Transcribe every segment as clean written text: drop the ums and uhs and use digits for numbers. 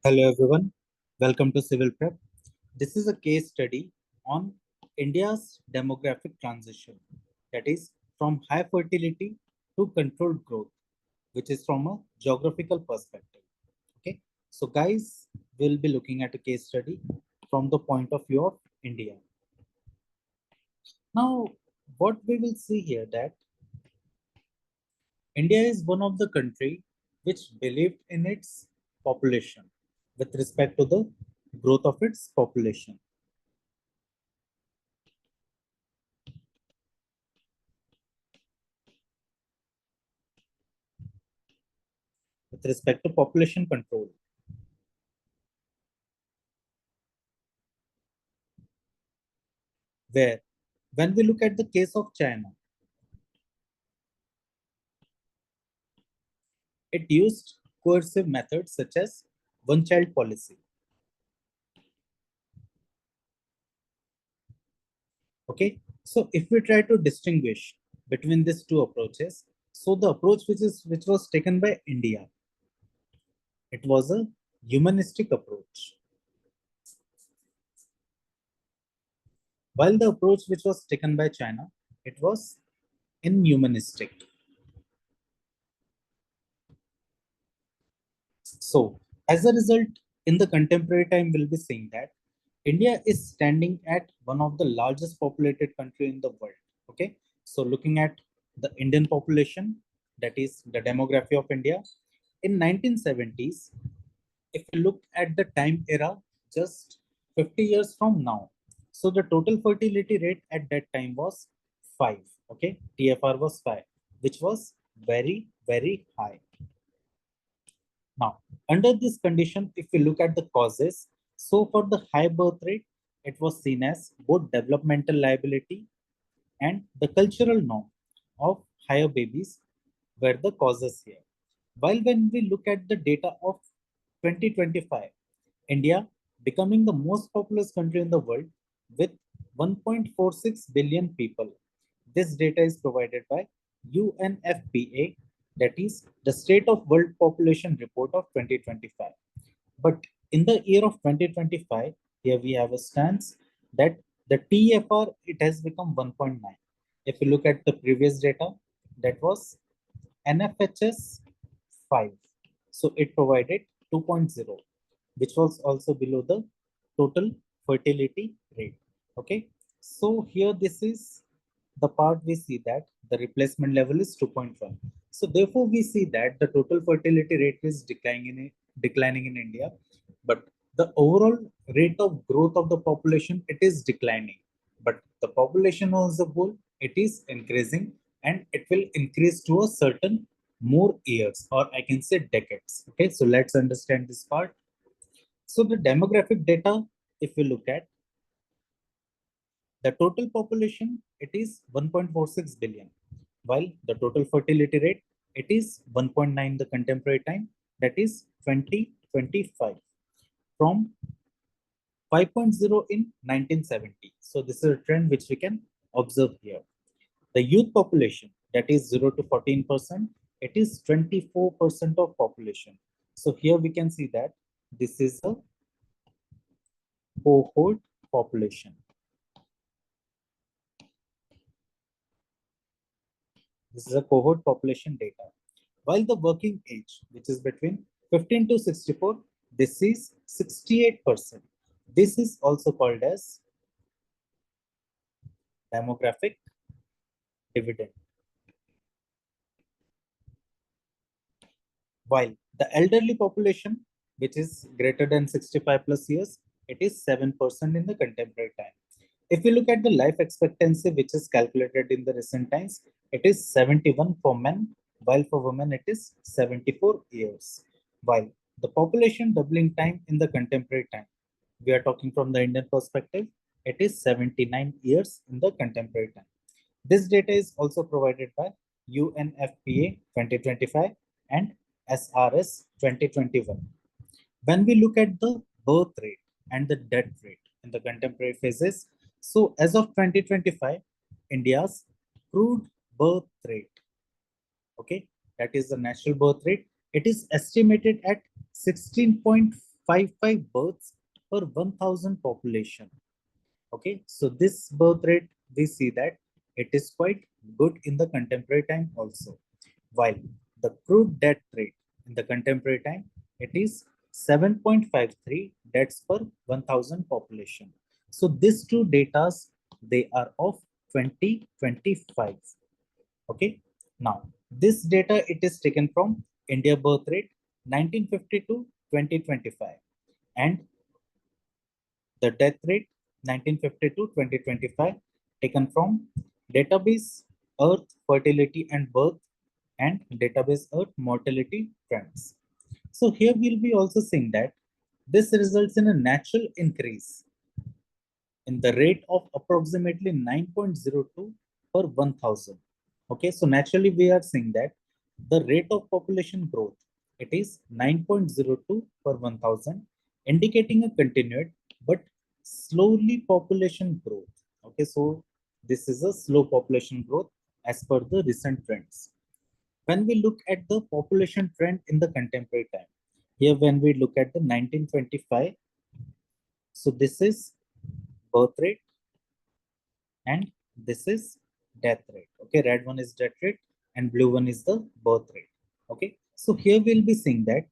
Hello everyone, welcome to CivilPrep. This is a case study on India's demographic transition, that is from high fertility to controlled growth, which is from a geographical perspective. Okay, so guys, we'll be looking at a case study from the point of view of India. Now, what we will see here that India is one of the country which believed in its population with respect to the growth of its population. With respect to population control, where when we look at the case of China, it used coercive methods such as one-child policy. Okay, so if we try to distinguish between these two approaches, so the approach which was taken by India, it was a humanistic approach, while the approach which was taken by China, it was inhumanistic. So, as a result, in the contemporary time, we'll be seeing that India is standing at one of the largest populated country in the world. Okay, so looking at the Indian population, that is the demography of India, in 1970s, if you look at the time era, just 50 years from now, so the total fertility rate at that time was 5. Okay, TFR was 5, which was very high. Now, under this condition, if we look at the causes, so for the high birth rate, it was seen as both developmental liability and the cultural norm of higher babies were the causes here. While when we look at the data of 2025, India becoming the most populous country in the world with 1.46 billion people. This data is provided by UNFPA, that is the State of World Population Report of 2025. But in the year of 2025, here we have a stance that the TFR, it has become 1.9. If you look at the previous data, that was NFHS 5. So it provided 2.0, which was also below the total fertility rate. Okay. So here this is the part we see that the replacement level is 2.1. So therefore we see that the total fertility rate is declining in India, but the overall rate of growth of the population, it is declining. But the population as a whole, it is increasing, and it will increase to a certain more years, or I can say decades. Okay, so let's understand this part. So the demographic data, if we look at the total population, it is 1.46 billion, while the total fertility rate, it is 1.9 the contemporary time, that is 2025, from 5.0 in 1970. So this is a trend which we can observe here. The youth population, that is 0 to 14%, it is 24% of population. So here we can see that this is a cohort population. This is a cohort population data. While the working age, which is between 15 to 64, this is 68%. This is also called as demographic dividend. While the elderly population, which is greater than 65 plus years, it is 7% in the contemporary time. If you look at the life expectancy, which is calculated in the recent times, it is 71 for men, while for women it is 74 years. While the population doubling time in the contemporary time, we are talking from the Indian perspective, it is 79 years in the contemporary time. This data is also provided by UNFPA 2025 and SRS 2021. When we look at the birth rate and the death rate in the contemporary phases, so as of 2025, India's crude birth rate, okay, that is the national birth rate, it is estimated at 16.5 0.55 births per 1,000 population. Okay, so this birth rate, we see that it is quite good in the contemporary time also. While the crude death rate in the contemporary time, it is 7.53 deaths per 1,000 population. So these two datas, they are of 2025. Okay, now this data, it is taken from India birth rate 1950 to 2025, and the death rate 1950 to 2025 taken from database Earth Fertility and Birth and database Earth Mortality Trends. So here we'll be also seeing that this results in a natural increase in the rate of approximately 9.02 per 1,000. Okay, so naturally we are seeing that the rate of population growth, it is 9.02 per 1,000, indicating a continued but slowly population growth. Okay, so this is a slow population growth as per the recent trends. When we look at the population trend in the contemporary time, here when we look at the 1925, so this is birth rate and this is death rate. Okay, red one is death rate and blue one is the birth rate. Okay, so here we'll be seeing that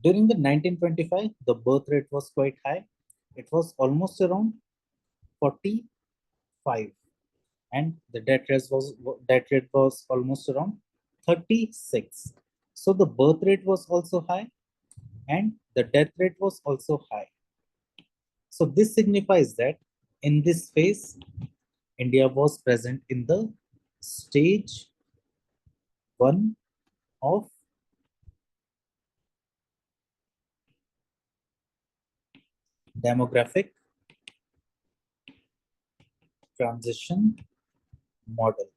during the 1925 the birth rate was quite high. It was almost around 45, and the death rate was almost around 36. So the birth rate was also high and the death rate was also high. So this signifies that in this phase India was present in the stage 1 of demographic transition model.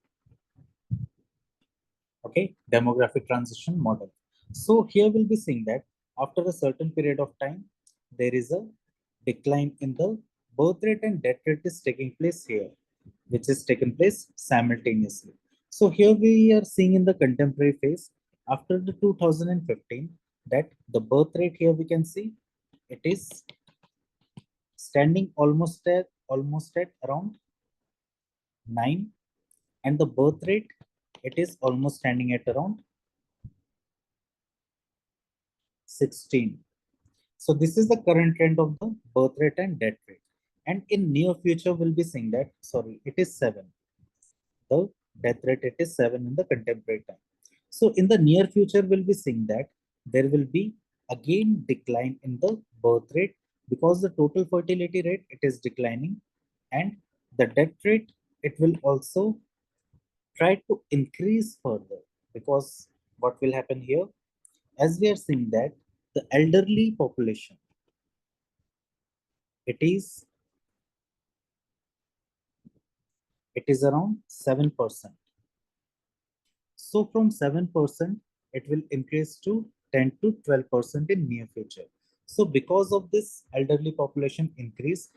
Okay, demographic transition model. So here we'll be seeing that after a certain period of time, there is a decline in the birth rate and death rate is taking place here, which is taken place simultaneously. So here we are seeing in the contemporary phase after the 2015 that the birth rate here we can see it is standing almost at around 9, and the birth rate it is almost standing at around 16. So this is the current trend of the birth rate and death rate, and in near future we'll be seeing that it is 7. The death rate it is 7 in the contemporary time. So in the near future we'll be seeing that there will be again decline in the birth rate because the total fertility rate it is declining, and the death rate it will also try to increase further, because what will happen here, as we are seeing that the elderly population it is around 7%. So from 7% it will increase to 10 to 12% in near future. So because of this elderly population increase,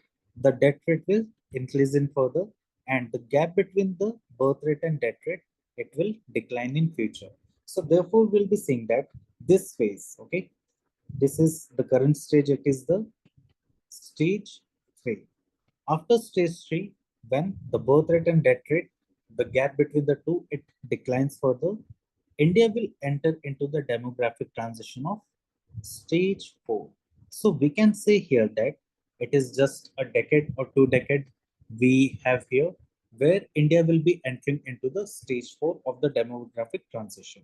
the death rate will increase in further, and the gap between the birth rate and death rate it will decline in future. So therefore we'll be seeing that this phase, okay, this is the current stage, it is the stage 3. After stage 3, when the birth rate and death rate, the gap between the two, it declines further, India will enter into the demographic transition of stage 4. So we can say here that it is just a decade or 2 decades we have here, where India will be entering into the stage 4 of the demographic transition.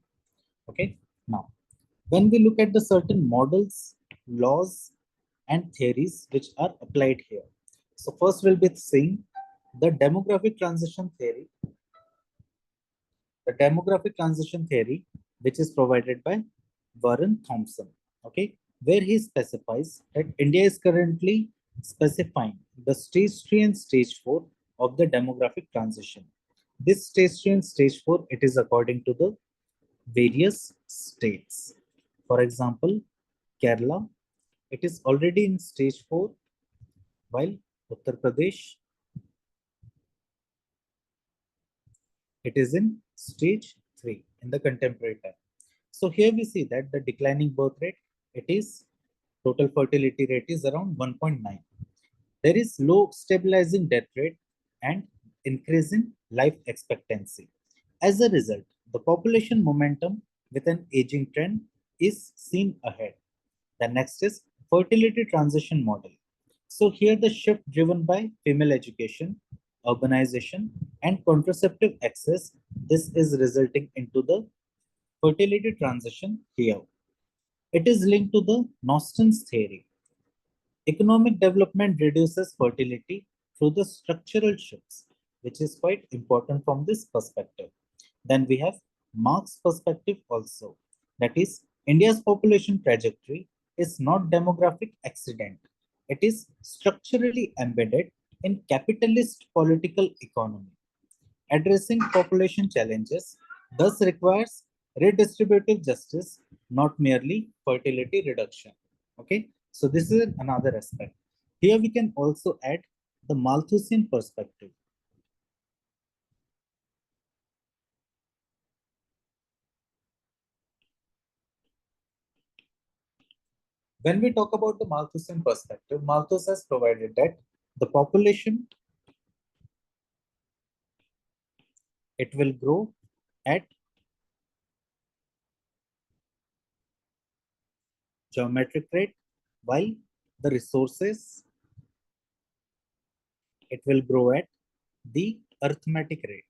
Okay. Now, when we look at the certain models, laws, and theories which are applied here. So first we'll be seeing the demographic transition theory. The demographic transition theory, which is provided by Warren Thompson, okay, where he specifies that India is currently specifying the stage 3 and stage 4 of the demographic transition. This stage 3 and stage 4, it is according to the various states. For example, Kerala, it is already in stage 4, while Uttar Pradesh, it is in stage 3 in the contemporary time. So here we see that the declining birth rate, it is total fertility rate is around 1.9. There is low stabilizing death rate and increase in life expectancy. As a result, the population momentum with an aging trend is seen ahead. The next is fertility transition model. So here the shift driven by female education, urbanization, and contraceptive access, this is resulting into the fertility transition here. It is linked to the Noston's theory. Economic development reduces fertility through the structural shifts, which is quite important from this perspective. Then we have Marx's perspective also. That is, India's population trajectory is not demographic accident. It is structurally embedded in capitalist political economy. Addressing population challenges thus requires redistributive justice, not merely fertility reduction. Okay, so this is another aspect. Here we can also add the Malthusian perspective. When we talk about the Malthusian perspective, Malthus has provided that the population, it will grow at geometric rate, while the resources, it will grow at the arithmetic rate.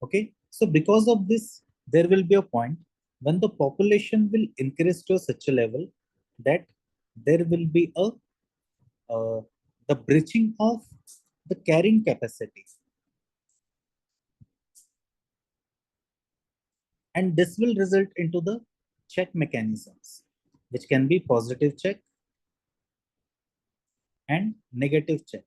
Okay, so because of this, there will be a point when the population will increase to such a level that there will be a the breaching of the carrying capacity, and this will result into the check mechanisms, which can be positive check and negative check.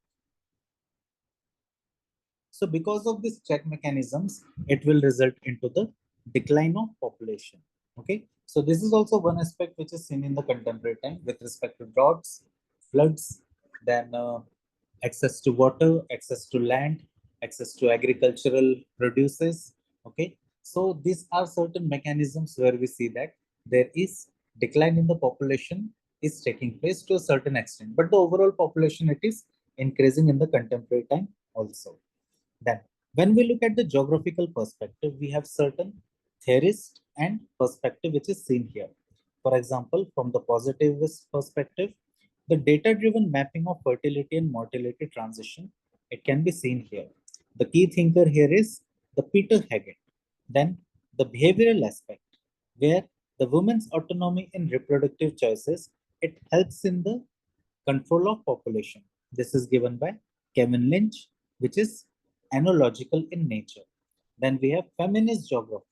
So because of these check mechanisms, it will result into the decline of population. Okay. So this is also one aspect which is seen in the contemporary time with respect to droughts, floods, then access to water, access to land, access to agricultural produces. Okay. So these are certain mechanisms where we see that there is decline in the population is taking place to a certain extent, but the overall population, it is increasing in the contemporary time also. Then, when we look at the geographical perspective, we have certain theorist and perspective which is seen here. For example, from the positivist perspective, the data-driven mapping of fertility and mortality transition, it can be seen here. The key thinker here is the Peter Haggett. Then the behavioral aspect, where the woman's autonomy in reproductive choices, it helps in the control of population. This is given by Kevin Lynch, which is analogical in nature. Then we have feminist geography,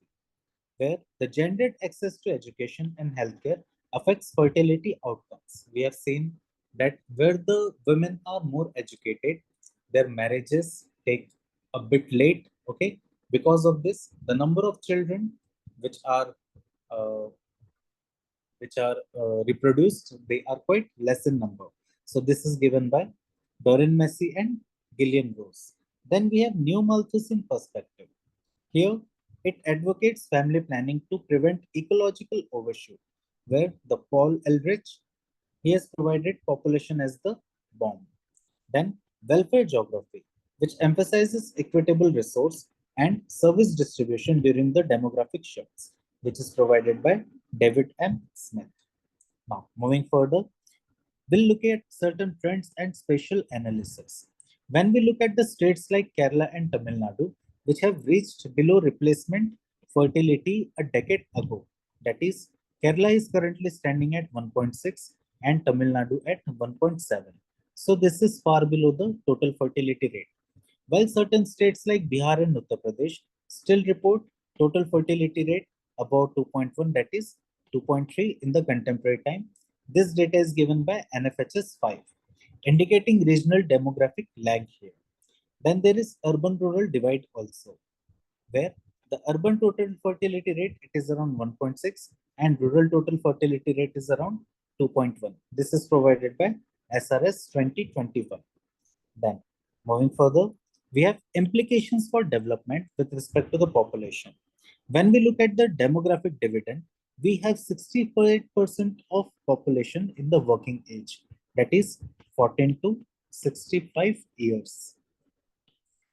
where the gendered access to education and healthcare affects fertility outcomes. We have seen that where the women are more educated, their marriages take a bit late. Okay, because of this, the number of children which are uh, reproduced, they are quite less in number. So this is given by Doreen Massey and Gillian Rose. Then we have New Malthusian perspective. Here, it advocates family planning to prevent ecological overshoot, where the Paul Eldridge, he has provided population as the bomb. Then welfare geography, which emphasizes equitable resource and service distribution during the demographic shifts, which is provided by David M. Smith. Now, moving further, we'll look at certain trends and spatial analysis. When we look at the states like Kerala and Tamil Nadu, which have reached below replacement fertility a decade ago, that is, Kerala is currently standing at 1.6 and Tamil Nadu at 1.7. So this is far below the total fertility rate. While certain states like Bihar and Uttar Pradesh still report total fertility rate above 2.1, that is 2.3 in the contemporary time. This data is given by NFHS 5, indicating regional demographic lag here. Then there is urban-rural divide also, where the urban total fertility rate, it is around 1.6 and rural total fertility rate is around 2.1. This is provided by SRS 2021. Then moving further, we have implications for development with respect to the population. When we look at the demographic dividend, we have 68% of population in the working age, that is 14 to 65 years.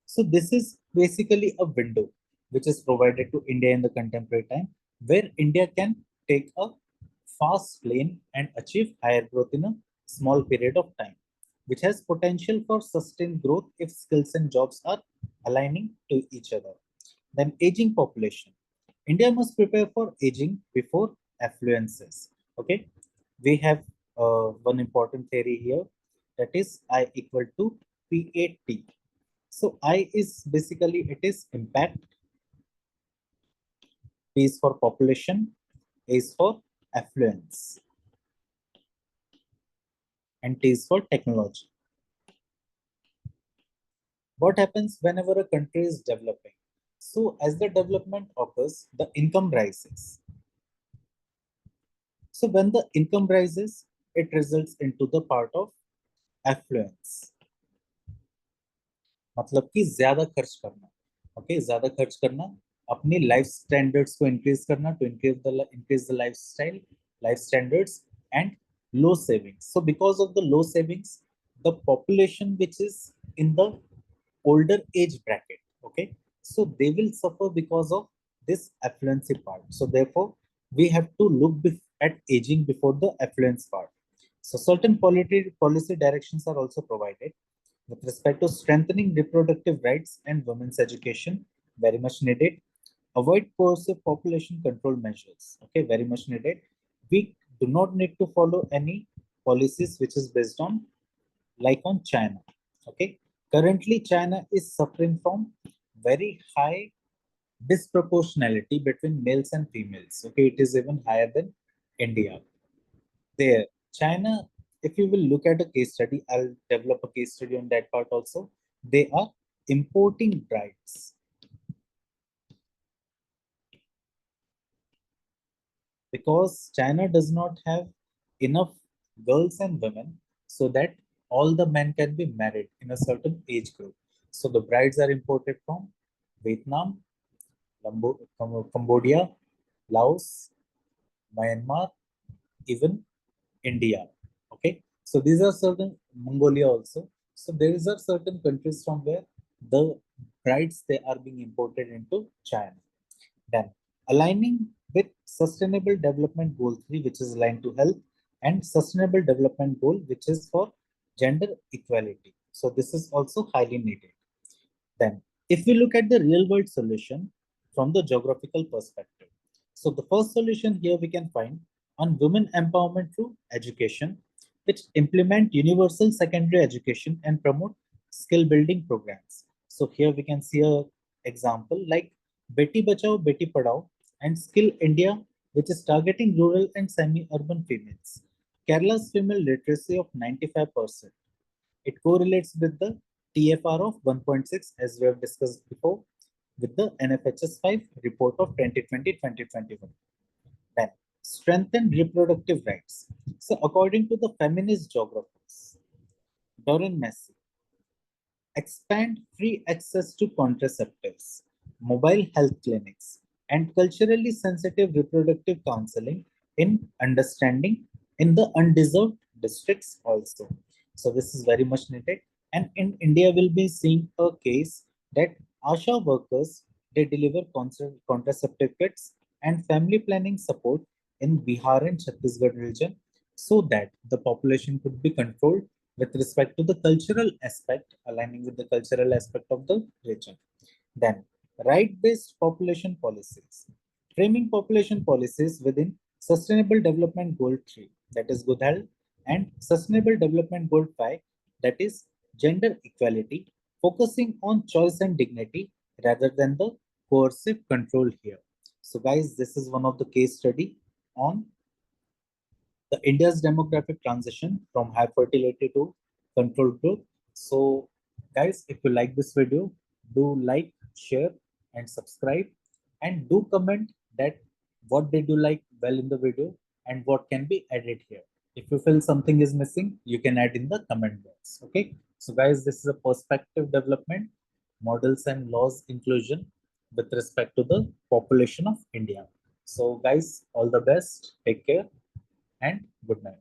So this is basically a window which is provided to India in the contemporary time, where India can take a fast lane and achieve higher growth in a small period of time, which has potential for sustained growth if skills and jobs are aligning to each other. Then aging population. India must prepare for aging before affluences. Okay, we have one important theory here, that is I equal to PAT. So I is basically, it is impact, P is for population, A is for affluence, and T is for technology. What happens whenever a country is developing? So as the development occurs, the income rises. So when the income rises, it results into the part of affluence. मतलब कि ज्यादा खर्च करना, okay, ज्यादा खर्च करना, अपनी life standards को इंक्रीज करना, to increase the life standards, and low savings. So because of the low savings, the population which is in the older age bracket, okay, so they will suffer because of this affluency part. So therefore we have to look at aging before the affluence part. So certain policy directions are also provided with respect to strengthening reproductive rights and women's education, very much needed. Avoid coercive population control measures, okay, very much needed. We do not need to follow any policies which is based on, like on China, okay. Currently, China is suffering from very high disproportionality between males and females, okay. It is even higher than India. There, China, if you will look at a case study, I'll develop a case study on that part also. They are importing brides because China does not have enough girls and women so that all the men can be married in a certain age group. So the brides are imported from Vietnam, Cambodia, Laos, Myanmar, even India. Okay, so these are certain, Mongolia also. So there is a certain countries from where the brides they are being imported into China. Then aligning with Sustainable Development Goal 3, which is aligned to health, and Sustainable Development Goal, which is for gender equality. So this is also highly needed. Then, if we look at the real world solution from the geographical perspective, so the first solution here we can find on women empowerment through education, which implement universal secondary education and promote skill building programs. So here we can see a example like Beti Bachao, Beti Padhao, and Skill India, which is targeting rural and semi-urban females. Kerala's female literacy of 95%. It correlates with the TFR of 1.6, as we have discussed before, with the NFHS 5 report of 2020-2021. Then, strengthen reproductive rights. So, according to the feminist geographers, Doreen Massey, expand free access to contraceptives, mobile health clinics, and culturally sensitive reproductive counseling in understanding in the undeserved districts also. So this is very much needed. And in India, we'll be seeing a case that ASHA workers, they deliver contraceptive kits and family planning support in Bihar and Chhattisgarh region so that the population could be controlled with respect to the cultural aspect, aligning with the cultural aspect of the region. Then, right-based population policies. Framing population policies within Sustainable Development Goal 3, that is good health, and Sustainable Development Goal 5, that is gender equality, focusing on choice and dignity rather than the coercive control here. So guys, this is one of the case study on the India's demographic transition from high fertility to controlled growth. So, guys, if you like this video, do like, share, and subscribe, and do comment that what did you like well in the video and what can be added here. If you feel something is missing, you can add in the comment box. Okay. So, guys, this is a perspective development, models and laws inclusion with respect to the population of India. So guys, all the best, take care and good night.